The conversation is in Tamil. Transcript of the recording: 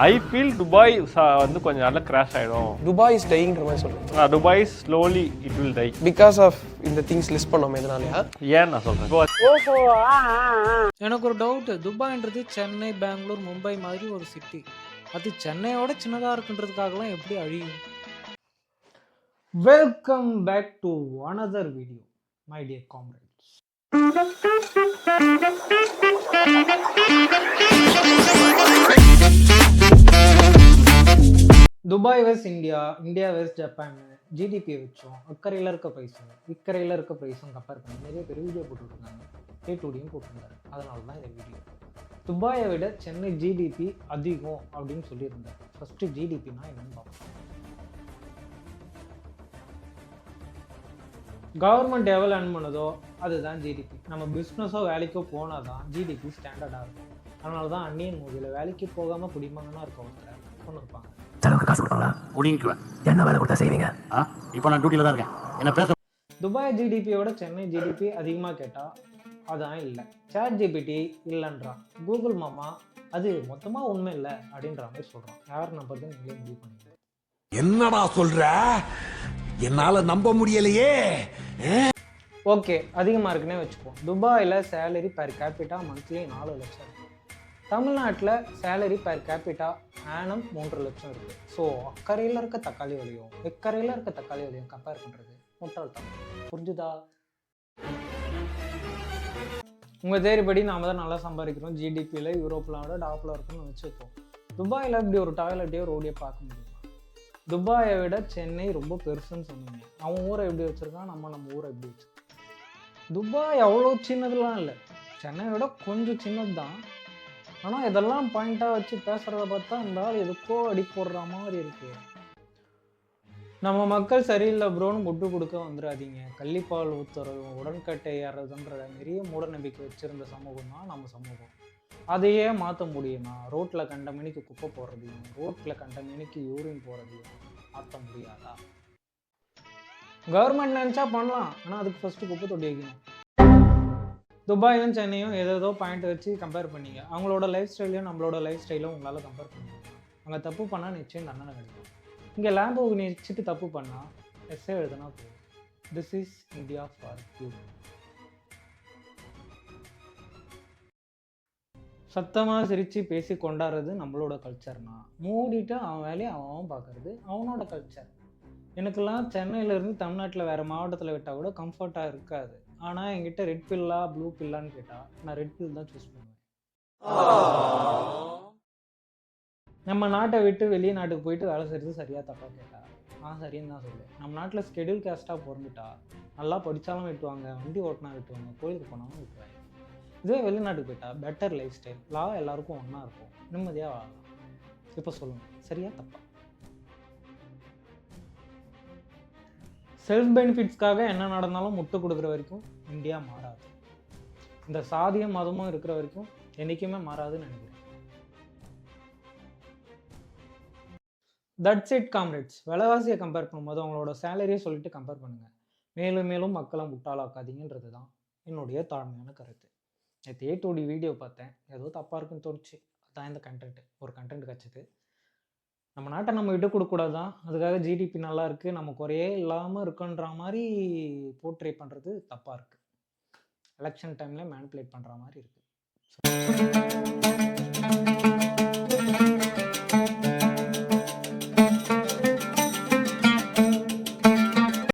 ஐ ஃபீல் துபாய் வந்து கொஞ்சம் நல்லா கிராஷ் ஆகிடும். துபாய் இஸ் டைங்கிற மாதிரி சொல்கிறேன். Dubai slowly it will die because of இந்த திங்ஸ் லிஸ்ட் பண்ணோம். எதனாலயா ஏன் நான் சொல்கிறேன். எனக்கு ஒரு டவுட்டு. துபாய்ன்றது சென்னை, பெங்களூர், மும்பை மாதிரி ஒரு சிட்டி. அது சென்னையோட சின்னதாக இருக்குன்றதுக்காகலாம் எப்படி அழியும்? Welcome back to another video my dear comrades. Dubai vs India, India vs Japan, GDP வச்சோம் அக்கறையில் இருக்க ப்ரைஸும் இக்கரையில் இருக்க ப்ரைஸும் கம்பேர் பண்ணி நிறைய பேர் வீடியோ போட்டுருக்காங்க. A2Dயும் போட்டிருந்தாரு. அதனால தான் இந்த வீடியோ. துபாயை விட சென்னை ஜிடிபி அதிகம் அப்படின்னு சொல்லியிருந்தார். ஃபஸ்ட்டு ஜிடிபினா என்னன்னு பார்ப்போம். கவர்மெண்ட் எவ்வளோ earn பண்ணுதோ அதுதான் ஜிடிபி. நம்ம பிஸ்னஸோ வேலைக்கோ போனால் தான் ஜிடிபி ஸ்டாண்டர்டாக இருக்கும். அதனால தான் அந்நியன் மூவியில் வேலைக்கு போகாமல் குடிமகனாக இருக்க ஒருத்தரை கொண்டு இருப்பாங்க. செலவுக்கு காசு கொடுப்பாங்களா? குடிக்குவேன். என்ன வேலை கொடுத்தா செய்வீங்க? இப்போ நான் டியூட்டியில் தான் இருக்கேன். என்ன பேச. துபாய் ஜிடிபியோட சென்னை ஜிடிபி அதிகமாக கேட்டால் அதான் இல்லை. ChatGPT இல்லைன்றான். கூகுள் மாமா அது மொத்தமாக உண்மை இல்லை அப்படின்ற மாதிரி சொல்கிறான். யார் நம்புறது நீங்களே முடிவு பண்ணிடுங்க. என்னடா சொல்ற? என்னால நம்ப முடியலையே. ஓகே, அதிகமாக இருக்குன்னே வச்சுப்போம். துபாயில் சேலரி பெர் கேபிட்டா மந்த்லி 4 லட்சம் இருக்குது. தமிழ்நாட்டில் சேலரி பெர் கேபிட்டா ஆனம் 3 லட்சம் இருக்குது. ஸோ அக்கறையில் இருக்க தக்காளி விலையும் எக்கரையில் இருக்க தக்காளி விலையும் கம்பேர் பண்ணுறது முட்டாள்தான். புரிஞ்சுதா? உங்கள் தேரிப்படி நாம் தான் நல்லா சம்பாதிக்கிறோம். ஜிடிபியில் யூரோப்பிலோட டாப்பில் இருக்குன்னு வச்சுப்போம். துபாயில் இப்படி ஒரு டாய்லெட்டையோ ரோடையோ பார்க்க முடியுமா? துபாயை விட சென்னை ரொம்ப பெருசுன்னு சொன்னீங்க. அவன் ஊரை எப்படி வச்சுருக்கான், நம்ம ஊரை எப்படி வச்சுருக்கோம். துபாய் அவ்வளோ சின்னதுலாம் இல்லை, சென்னையை விட கொஞ்சம் சின்னது தான். ஆனால் இதெல்லாம் பாயிண்ட்டாக வச்சு பேசுகிறத பார்த்தா இந்த ஆள் எதுக்கோ அடி போடுற மாதிரி இருக்கு. நம்ம மக்கள் சரியில்லை ப்ரோன்னு முட்டு கொடுக்க வந்துடாதீங்க. கள்ளிப்பால் ஊத்துறதும் உடன்கட்டை ஏறதுன்ற நிறைய மூட நம்பிக்கை வச்சுருந்த சமூகம் தான் நம்ம சமூகம். அதையே மாற்ற முடியுமா? ரோட்டில் கண்ட மணிக்கு குப்பை போடுறதையும் ரோட்டில் கண்ட மணிக்கு யூரின் போகிறதையும் மாற்ற முடியாதா? கவர்மெண்ட் நினச்சா பண்ணலாம், ஆனால் அதுக்கு ஃபஸ்ட்டு குப்பை தொட்டி வைக்கணும். துபாயும் சென்னையும் ஏதோ பாயிண்ட் வச்சு கம்பேர் பண்ணிங்க. அவங்களோட லைஃப் ஸ்டைலையும் நம்மளோட லைஃப் ஸ்டைலும் உங்களால் கம்பேர் பண்ணிங்க. அவங்க தப்பு பண்ணால் நிச்சயம் தண்டனை கிடைக்கும். இங்கே லேம்போகினி வச்சுட்டு தப்பு பண்ணால் எஸ்ஸே எழுதுனா போதும். This is India for you. சத்தமாக சிரித்து பேசி கொண்டாடுறது நம்மளோட கல்ச்சர்னா, மூடிட்டு அவன் வேலையை அவன் பார்க்குறது அவனோட கல்ச்சர். எனக்கெல்லாம் சென்னையிலேருந்து தமிழ்நாட்டில் வேறு மாவட்டத்தில் விட்டால் கூட கம்ஃபர்ட்டாக இருக்காது. ஆனால் என்கிட்ட ரெட் பில்லா ப்ளூ பில்லான்னு கேட்டால் நான் ரெட் பில் தான் சூஸ் பண்ணுவேன். நம்ம நாட்டை விட்டு வெளியே நாட்டுக்கு போயிட்டு வேலை செய்கிறது சரியாக தப்பாக கேட்டா நான் சரின்னு தான் சொல்லுவேன். நம்ம நாட்டில் ஸ்கெடியூல் கேஸ்ட்டாக பிறந்துட்டா நல்லா படித்தாலும் வெட்டுவாங்க, வண்டி ஓட்டினா வெட்டுவாங்க, கோயிலுக்கு போனாலும் வெட்டுவாங்க. இதுவே வெளிநாட்டுக்கு போயிட்டா பெட்டர் லைஃப் ஸ்டைல், லா எல்லாருக்கும் ஒன்றா இருக்கும், நிம்மதியாக வாழலாம். இப்போ சொல்லுங்கள், சரியா தப்பா? செல்ஃப் பெனிஃபிட்ஸ்க்காக என்ன நடந்தாலும் முட்டு கொடுக்குற வரைக்கும் இந்தியா மாறாது. இந்த சாதியம் மதமும் இருக்கிற வரைக்கும் என்றைக்குமே மாறாதுன்னு நினைக்கிறேன். That's it comrades. விலைவாசியை கம்பேர் பண்ணும்போது அவங்களோட சேலரியை சொல்லிட்டு கம்பேர் பண்ணுங்கள். மேலும் மேலும் மக்களை முட்டாளாக்காதீங்கன்றது தான் என்னுடைய தாழ்மையான கருத்து. நேற்று A2D வீடியோ பார்த்தேன், ஏதோ தப்பாக இருக்குன்னு தோணுச்சு. அதான் இந்த கண்டென்ட், ஒரு கண்டென்ட் கிடச்சிது. நம்ம நாட்டை நம்ம விட்டு கொடுக்கக்கூடாது தான். அதுக்காக ஜிடிபி நல்லா இருக்குது, நம்ம குறையே இல்லாமல் இருக்குன்ற மாதிரி போர்ட்ரே பண்ணுறது தப்பாக இருக்குது. எலெக்ஷன் டைமில் மேனிப்புலேட் பண்ணுற மாதிரி இருக்குது.